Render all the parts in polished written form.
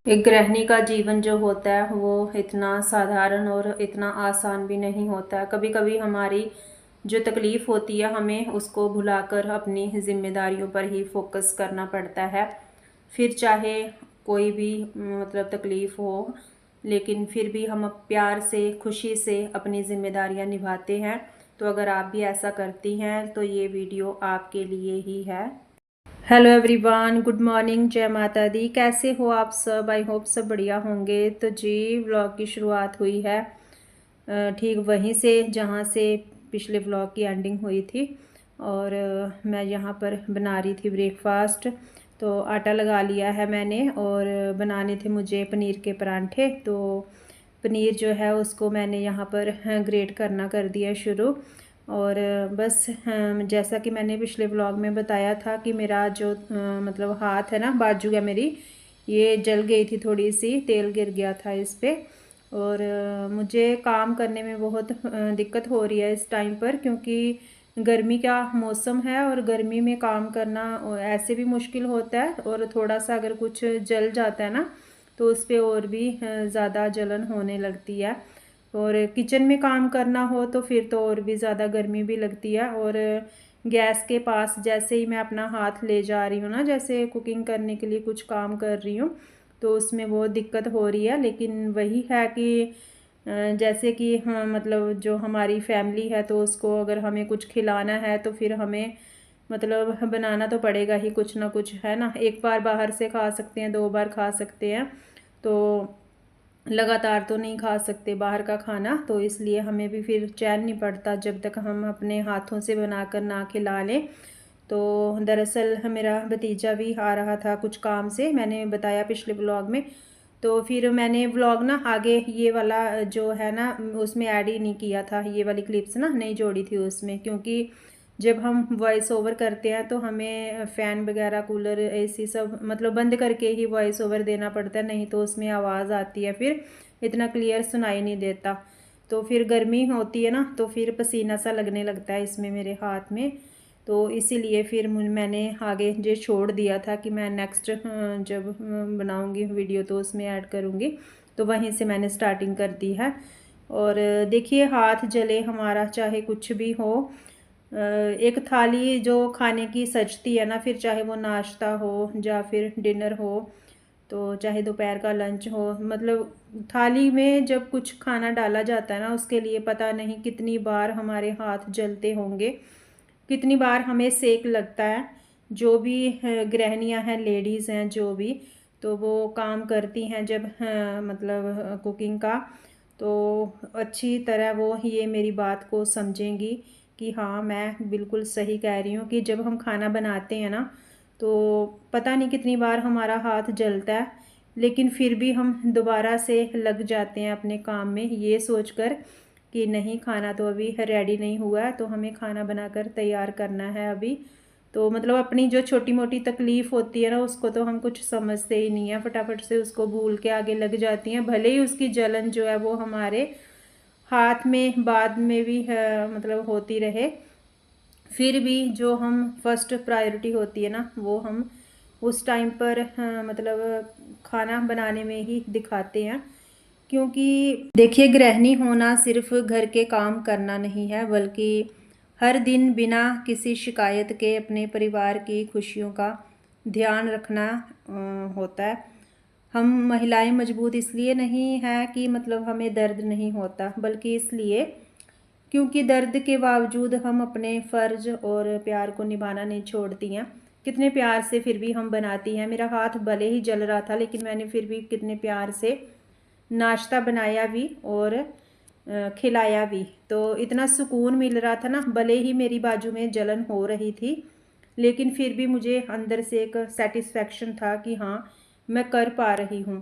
एक गृहिणी का जीवन जो होता है वो इतना साधारण और इतना आसान भी नहीं होता है। कभी कभी हमारी जो तकलीफ़ होती है हमें उसको भुलाकर अपनी जिम्मेदारियों पर ही फोकस करना पड़ता है। फिर चाहे कोई भी मतलब तकलीफ़ हो, लेकिन फिर भी हम प्यार से खुशी से अपनी जिम्मेदारियां निभाते हैं। तो अगर आप भी ऐसा करती हैं तो ये वीडियो आपके लिए ही है। हेलो एवरीवन, गुड मॉर्निंग, जय माता दी। कैसे हो आप सब? आई होप सब बढ़िया होंगे। तो जी, व्लॉग की शुरुआत हुई है ठीक वहीं से जहाँ से पिछले व्लॉग की एंडिंग हुई थी। और मैं यहाँ पर बना रही थी ब्रेकफास्ट। तो आटा लगा लिया है मैंने और बनाने थे मुझे पनीर के परांठे। तो पनीर जो है उसको मैंने यहाँ पर ग्रेट करना कर दिया शुरू। और बस जैसा कि मैंने पिछले व्लॉग में बताया था कि मेरा जो मतलब हाथ है ना, बाजू है मेरी, ये जल गई थी, थोड़ी सी तेल गिर गया था इस पर। और मुझे काम करने में बहुत दिक्कत हो रही है इस टाइम पर, क्योंकि गर्मी का मौसम है और गर्मी में काम करना ऐसे भी मुश्किल होता है। और थोड़ा सा अगर कुछ जल जाता है ना तो उस पर और भी ज़्यादा जलन होने लगती है। और किचन में काम करना हो तो फिर तो और भी ज़्यादा गर्मी भी लगती है। और गैस के पास जैसे ही मैं अपना हाथ ले जा रही हूँ ना, जैसे कुकिंग करने के लिए कुछ काम कर रही हूँ, तो उसमें बहुत दिक्कत हो रही है। लेकिन वही है कि जैसे कि हाँ, मतलब जो हमारी फैमिली है तो उसको अगर हमें कुछ खिलाना है तो फिर हमें मतलब बनाना तो पड़ेगा ही कुछ ना कुछ, है ना। एक बार बाहर से खा सकते हैं, दो बार खा सकते हैं, तो लगातार तो नहीं खा सकते बाहर का खाना। तो इसलिए हमें भी फिर चैन नहीं पड़ता जब तक हम अपने हाथों से बनाकर ना खिला लें। तो दरअसल मेरा भतीजा भी आ रहा था कुछ काम से, मैंने बताया पिछले ब्लॉग में। तो फिर मैंने व्लॉग ना आगे ये वाला जो है ना उसमें ऐड ही नहीं किया था, ये वाली क्लिप्स ना नहीं जोड़ी थी उसमें, क्योंकि जब हम वॉइस ओवर करते हैं तो हमें फ़ैन वगैरह, कूलर, एसी सब मतलब बंद करके ही वॉइस ओवर देना पड़ता है, नहीं तो उसमें आवाज़ आती है, फिर इतना क्लियर सुनाई नहीं देता। तो फिर गर्मी होती है ना तो फिर पसीना सा लगने लगता है इसमें मेरे हाथ में। तो इसीलिए फिर मैंने आगे जो छोड़ दिया था कि मैं नेक्स्ट जब बनाऊंगी वीडियो तो उसमें ऐड करूंगी। तो वहीं से मैंने स्टार्टिंग कर दी है। और देखिए, हाथ जले हमारा चाहे कुछ भी हो, एक थाली जो खाने की सजती है ना, फिर चाहे वो नाश्ता हो या फिर डिनर हो, तो चाहे दोपहर का लंच हो, मतलब थाली में जब कुछ खाना डाला जाता है ना उसके लिए पता नहीं कितनी बार हमारे हाथ जलते होंगे, कितनी बार हमें सेक लगता है। जो भी गृहिणियां हैं, लेडीज़ हैं जो भी, तो वो काम करती हैं जब मतलब कुकिंग का, तो अच्छी तरह वो ये मेरी बात को समझेंगी कि हाँ, मैं बिल्कुल सही कह रही हूँ कि जब हम खाना बनाते हैं ना तो पता नहीं कितनी बार हमारा हाथ जलता है, लेकिन फिर भी हम दोबारा से लग जाते हैं अपने काम में, ये सोचकर कि नहीं, खाना तो अभी रेडी नहीं हुआ है, तो हमें खाना बनाकर तैयार करना है अभी। तो मतलब अपनी जो छोटी मोटी तकलीफ़ होती है ना उसको तो हम कुछ समझते ही नहीं है, फटाफट से उसको भूल के आगे लग जाती हैं, भले ही उसकी जलन जो है वो हमारे हाथ में बाद में भी मतलब होती रहे, फिर भी जो हम फर्स्ट प्रायोरिटी होती है ना वो हम उस टाइम पर मतलब खाना बनाने में ही दिखाते हैं। क्योंकि देखिए, गृहिणी होना सिर्फ घर के काम करना नहीं है, बल्कि हर दिन बिना किसी शिकायत के अपने परिवार की खुशियों का ध्यान रखना होता है। हम महिलाएं मजबूत इसलिए नहीं है कि मतलब हमें दर्द नहीं होता, बल्कि इसलिए क्योंकि दर्द के बावजूद हम अपने फ़र्ज और प्यार को निभाना नहीं छोड़ती हैं। कितने प्यार से फिर भी हम बनाती हैं। मेरा हाथ भले ही जल रहा था लेकिन मैंने फिर भी कितने प्यार से नाश्ता बनाया भी और खिलाया भी। तो इतना सुकून मिल रहा था ना, भले ही मेरी बाजू में जलन हो रही थी, लेकिन फिर भी मुझे अंदर से एक सेटिस्फेक्शन था कि हाँ, मैं कर पा रही हूँ।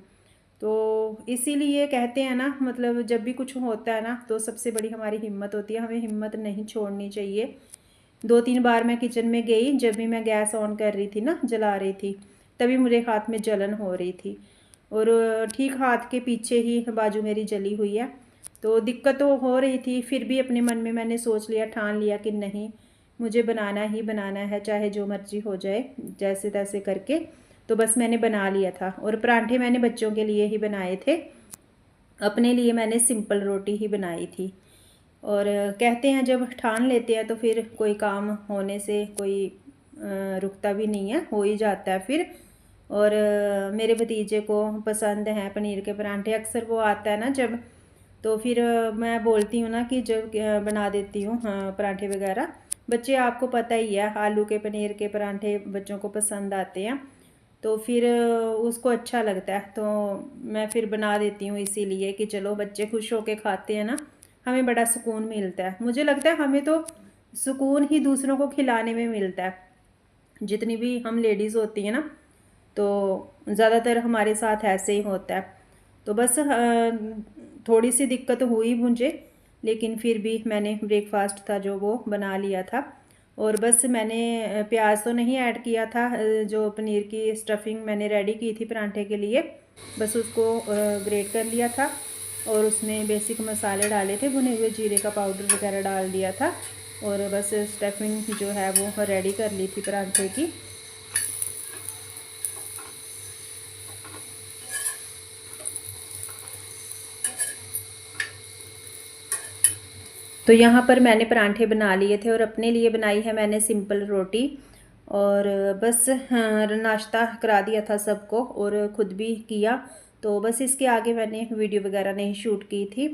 तो इसीलिए कहते हैं ना, मतलब जब भी कुछ होता है ना तो सबसे बड़ी हमारी हिम्मत होती है, हमें हिम्मत नहीं छोड़नी चाहिए। 2-3 बार मैं किचन में गई, जब भी मैं गैस ऑन कर रही थी ना, जला रही थी, तभी मेरे हाथ में जलन हो रही थी। और ठीक हाथ के पीछे ही बाजू मेरी जली हुई है। तो दिक्कत तो हो रही थी, फिर भी अपने मन में मैंने सोच लिया, ठान लिया कि नहीं, मुझे बनाना ही बनाना है, चाहे जो मर्जी हो जाए, जैसे तैसे करके। तो बस मैंने बना लिया था। और परांठे मैंने बच्चों के लिए ही बनाए थे, अपने लिए मैंने सिंपल रोटी ही बनाई थी। और कहते हैं जब ठान लेते हैं तो फिर कोई काम होने से कोई रुकता भी नहीं है, हो ही जाता है फिर। और मेरे भतीजे को पसंद हैं पनीर के परांठे, अक्सर वो आता है ना जब, तो फिर मैं बोलती हूँ ना कि जब बना देती हूँ परांठे वगैरह। बच्चे आपको पता ही है, आलू के पनीर के परांठे बच्चों को पसंद आते हैं, तो फिर उसको अच्छा लगता है, तो मैं फिर बना देती हूँ इसीलिए कि चलो बच्चे खुश होके खाते हैं ना, हमें बड़ा सुकून मिलता है। मुझे लगता है हमें तो सुकून ही दूसरों को खिलाने में मिलता है। जितनी भी हम लेडीज़ होती हैं ना, तो ज़्यादातर हमारे साथ ऐसे ही होता है। तो बस थोड़ी सी दिक्कत हुई मुझे, लेकिन फिर भी मैंने ब्रेकफास्ट था जो वो बना लिया था। और बस मैंने प्याज तो नहीं ऐड किया था, जो पनीर की स्टफिंग मैंने रेडी की थी परांठे के लिए, बस उसको ग्रेट कर लिया था और उसमें बेसिक मसाले डाले थे, भुने हुए जीरे का पाउडर वगैरह डाल दिया था, और बस स्टफिंग जो है वो रेडी कर ली थी परांठे की। तो यहाँ पर मैंने परांठे बना लिए थे और अपने लिए बनाई है मैंने सिंपल रोटी। और बस हाँ, नाश्ता करा दिया था सबको और ख़ुद भी किया। तो बस इसके आगे मैंने वीडियो वगैरह नहीं शूट की थी,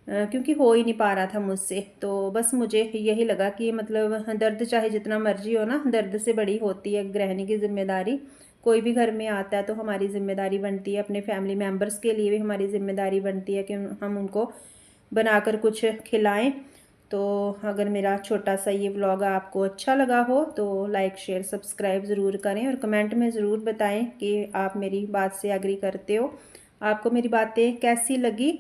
क्योंकि हो ही नहीं पा रहा था मुझसे। तो बस मुझे यही लगा कि मतलब दर्द चाहे जितना मर्जी हो ना, दर्द से बड़ी होती है गृहिणी की जिम्मेदारी। कोई भी घर में आता है तो हमारी जिम्मेदारी बनती है, अपने फैमिली मेम्बर्स के लिए भी हमारी जिम्मेदारी बनती है कि हम उनको बनाकर कुछ खिलाएं। तो अगर मेरा छोटा सा ये व्लॉग आपको अच्छा लगा हो तो लाइक शेयर सब्सक्राइब ज़रूर करें, और कमेंट में ज़रूर बताएं कि आप मेरी बात से एग्री करते हो, आपको मेरी बातें कैसी लगी,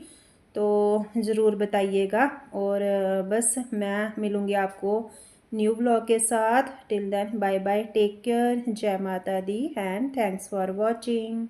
तो ज़रूर बताइएगा। और बस मैं मिलूँगी आपको न्यू व्लॉग के साथ। Till then bye bye, take care, जय माता दी एंड थैंक्स फॉर वॉचिंग।